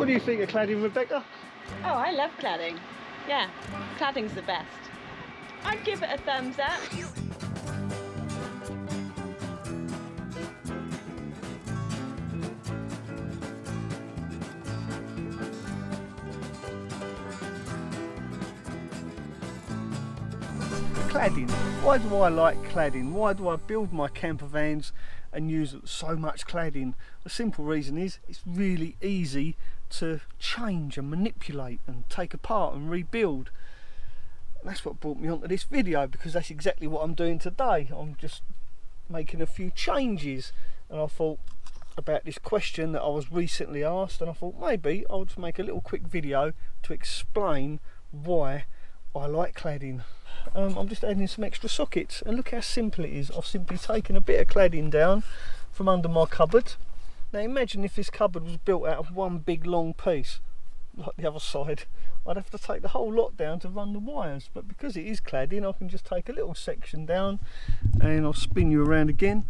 What do you think of cladding, Rebecca? Oh, I love cladding. Yeah, cladding's the best. I'd give it a thumbs up. Cladding. Why do I like cladding? Why do I build my camper vans and use so much cladding? The simple reason is it's really easy to change and manipulate and take apart and rebuild. And that's what brought me onto this video, because that's exactly what I'm doing today. I'm just making a few changes, and I thought about this question that I was recently asked, and I thought maybe I'll just make a little quick video to explain why I like cladding. I'm just adding some extra sockets, and look how simple it is. I've simply taken a bit of cladding down from under my cupboard. Now imagine if this cupboard was built out of one big long piece like the other side. I'd have to take the whole lot down to run the wires, but because it is cladding I can just take a little section down, and I'll spin you around again.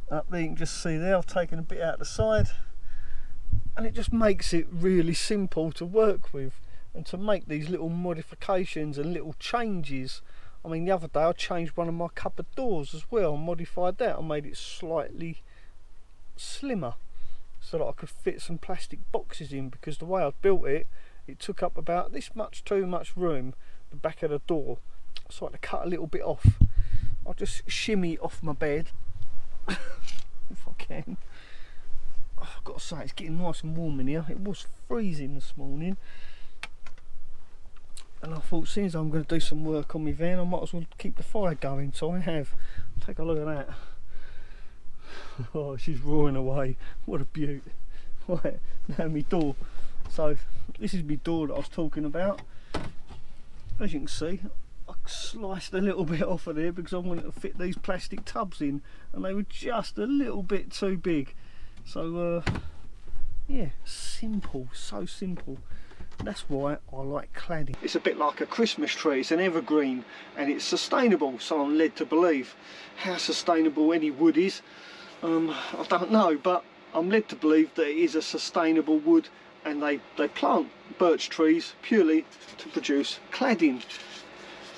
Up there you can just see there I've taken a bit out the side, and it just makes it really simple to work with and to make these little modifications and little changes. I mean, the other day I changed one of my cupboard doors as well, modified that. I made it slightly slimmer so that I could fit some plastic boxes in, because the way I built it, it took up about this much too much room, the back of the door, so I had to cut a little bit off. I'll just shimmy off my bed if I can. Oh, I've got to say, it's getting nice and warm in here. It was freezing this morning, and I thought, since I'm going to do some work on my van, I might as well keep the fire going, so I have. Take a look at that. Oh, she's roaring away. What a beaut. Right, now my door. So this is my door that I was talking about. As you can see, I sliced a little bit off of there because I wanted to fit these plastic tubs in, and they were just a little bit too big. So yeah, simple, so simple. That's why I like cladding. It's a bit like a Christmas tree. It's an evergreen and it's sustainable, so I'm led to believe. How sustainable any wood is, I don't know, but I'm led to believe that it is a sustainable wood, and they plant birch trees purely to produce cladding.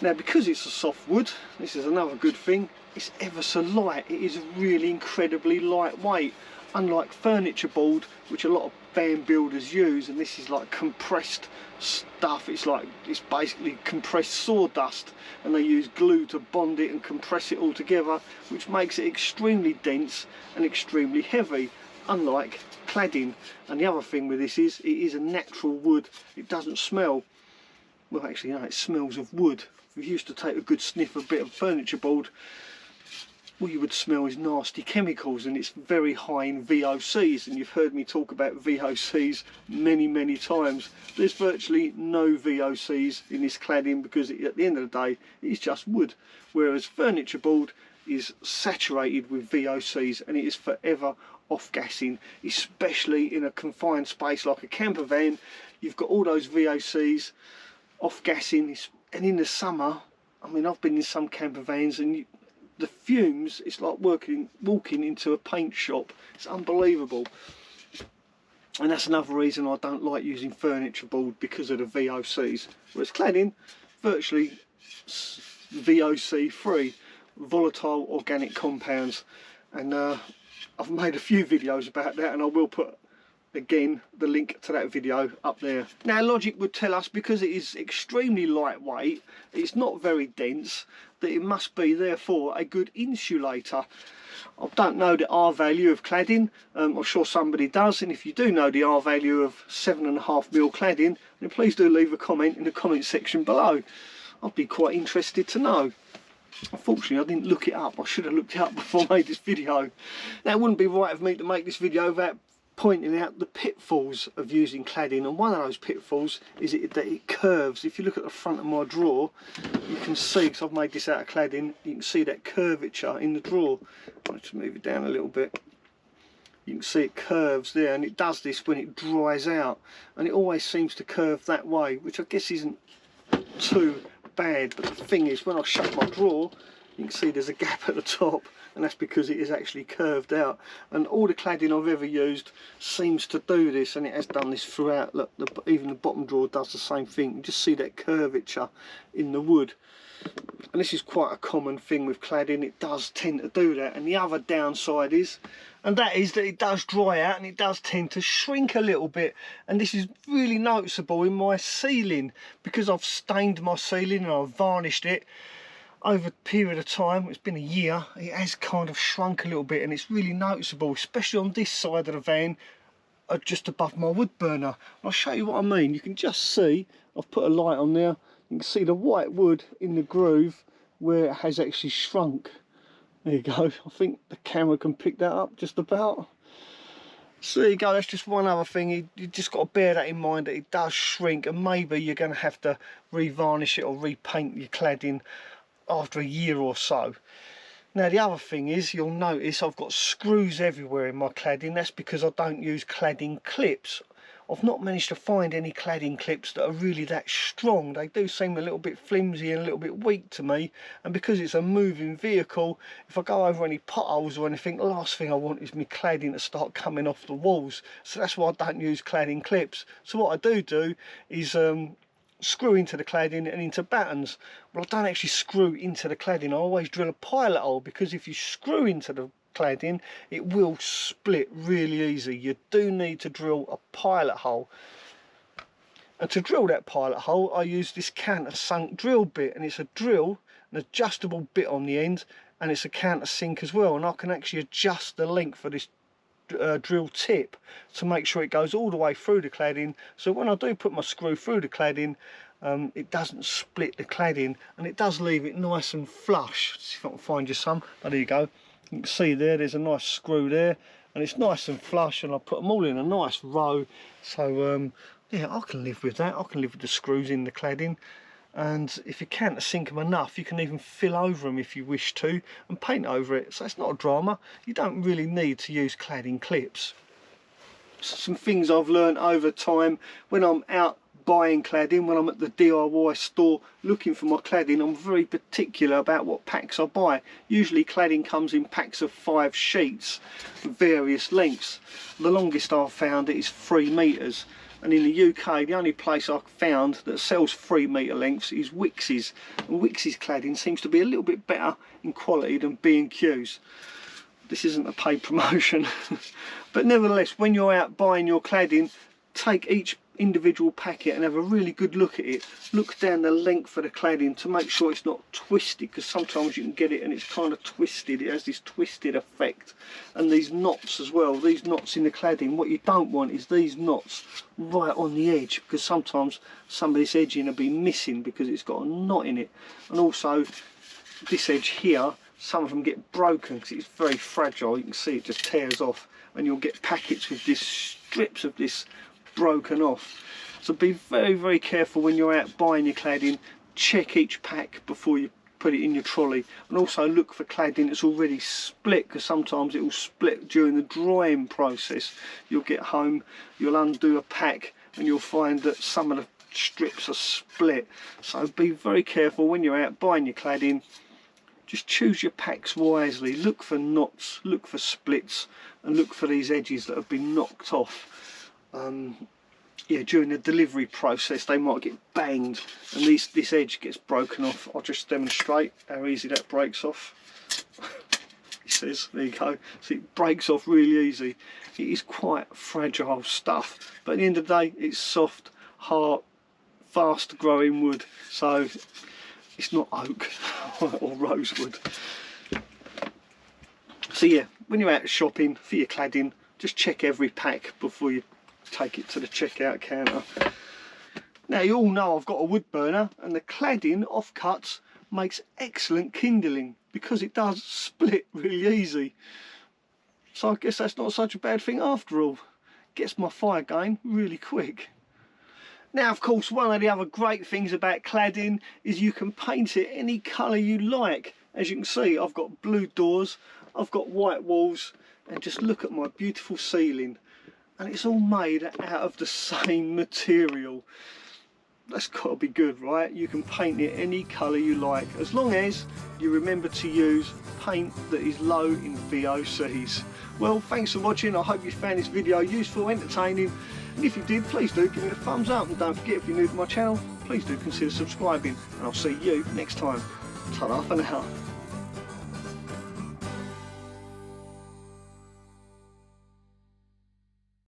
Now, because it's a soft wood, this is another good thing, it's ever so light. It is really incredibly lightweight, unlike furniture board, which a lot of van builders use, and this is like compressed stuff. It's basically compressed sawdust, and they use glue to bond it and compress it all together, which makes it extremely dense and extremely heavy, unlike cladding. And the other thing with this is it is a natural wood. It doesn't smell. Well, actually no, it smells of wood. If you used to take a good sniff of a bit of furniture board, all you would smell is nasty chemicals, and it's very high in VOCs, and you've heard me talk about VOCs many times. There's virtually no VOCs in this cladding, because at the end of the day it's just wood, whereas furniture board is saturated with VOCs, and it is forever off-gassing, especially in a confined space like a camper van. You've got all those VOCs off-gassing, and in the summer, I mean, I've been in some camper vans, and the fumes, it's like walking into a paint shop. It's unbelievable. And that's another reason I don't like using furniture board, because of the VOCs. Whereas cladding, virtually VOC free, volatile organic compounds. And I've made a few videos about that, and I will put again the link to that video up there. Now, logic would tell us, because it is extremely lightweight, it's not very dense, that it must be therefore a good insulator. I don't know the R value of cladding. I'm sure somebody does, and if you do know the R value of 7.5mm cladding, then please do leave a comment in the comment section below. I'd be quite interested to know. Unfortunately, I didn't look it up. I should have looked it up before I made this video. Now, it wouldn't be right of me to make this video without pointing out the pitfalls of using cladding, and one of those pitfalls is that it curves. If you look at the front of my drawer, you can see, because I've made this out of cladding, you can see that curvature in the drawer. I'll just move it down a little bit. You can see it curves there, and it does this when it dries out, and it always seems to curve that way, which I guess isn't too bad. But the thing is, when I shut my drawer, you can see there's a gap at the top, and that's because it is actually curved out. And all the cladding I've ever used seems to do this, and it has done this throughout. Look, even the bottom drawer does the same thing. You just see that curvature in the wood. And this is quite a common thing with cladding, it does tend to do that. And the other downside is, and that is that it does dry out and it does tend to shrink a little bit. And this is really noticeable in my ceiling, because I've stained my ceiling and I've varnished it over a period of time. It's been a year, it has kind of shrunk a little bit, and it's really noticeable, especially on this side of the van, just above my wood burner. And I'll show you what I mean. You can just see, I've put a light on there, you can see the white wood in the groove where it has actually shrunk. There you go. I think the camera can pick that up just about. So there you go, that's just one other thing. You just got to bear that in mind, that it does shrink, and maybe you're going to have to revarnish it or repaint your cladding after a year or so. Now the other thing is, you'll notice I've got screws everywhere in my cladding. That's because I don't use cladding clips. I've not managed to find any cladding clips that are really that strong. They do seem a little bit flimsy and a little bit weak to me, and because it's a moving vehicle, if I go over any potholes or anything, the last thing I want is my cladding to start coming off the walls. So that's why I don't use cladding clips. So what I do is screw into the cladding and into battens. Well, I don't actually screw into the cladding, I always drill a pilot hole, because if you screw into the cladding it will split really easy. You do need to drill a pilot hole, and to drill that pilot hole I use this countersunk drill bit, and it's a drill, an adjustable bit on the end, and it's a countersink as well, and I can actually adjust the length of this drill tip to make sure it goes all the way through the cladding, so when I do put my screw through the cladding it doesn't split the cladding, and it does leave it nice and flush. Let's see if I can find you some. Oh, there you go. You can see there's a nice screw there, and it's nice and flush, and I put them all in a nice row. So yeah, I can live with that. I can live with the screws in the cladding, and if you countersink them enough you can even fill over them if you wish to and paint over it, so it's not a drama. You don't really need to use cladding clips. Some things I've learned over time when I'm out buying cladding, when I'm at the DIY store looking for my cladding, I'm very particular about what packs I buy. Usually cladding comes in packs of 5 sheets of various lengths. The longest I've found is 3 metres, and in the UK the only place I've found that sells 3 metre lengths is Wickes's, and Wickes's cladding seems to be a little bit better in quality than B&Q's. This isn't a paid promotion but nevertheless, when you're out buying your cladding, take each individual packet and have a really good look at it. Look down the length of the cladding to make sure it's not twisted, because sometimes you can get it and it's kind of twisted. It has this twisted effect. And these knots as well, these knots in the cladding, what you don't want is these knots right on the edge, because sometimes some of this edging will be missing because it's got a knot in it. And also this edge here, some of them get broken because it's very fragile. You can see it just tears off, and you'll get packets with this strips of this broken off. So be very, very careful when you're out buying your cladding. Check each pack before you put it in your trolley, and also look for cladding that's already split, because sometimes it will split during the drying process. You'll get home, you'll undo a pack, and you'll find that some of the strips are split. So be very careful when you're out buying your cladding. Just choose your packs wisely. Look for knots, look for splits, and look for these edges that have been knocked off. Yeah, during the delivery process they might get banged and this edge gets broken off. I'll just demonstrate how easy that breaks off. He says, there you go. See, it breaks off really easy. It is quite fragile stuff, but at the end of the day it's soft, hard, fast growing wood, so it's not oak or rosewood. So yeah, when you're out shopping for your cladding, just check every pack before you take it to the checkout counter. Now you all know I've got a wood burner, and the cladding offcuts makes excellent kindling because it does split really easy. So I guess that's not such a bad thing after all. Gets my fire going really quick. Now of course one of the other great things about cladding is you can paint it any colour you like. As you can see, I've got blue doors, I've got white walls, and just look at my beautiful ceiling. And it's all made out of the same material. that's got to be good, right? You can paint it any colour you like, as long as you remember to use paint that is low in VOCs. Well, thanks for watching. I hope you found this video useful, entertaining, and if you did, please do give me a thumbs up, and don't forget, if you're new to my channel, please do consider subscribing, and I'll see you next time. Ta-ra for now.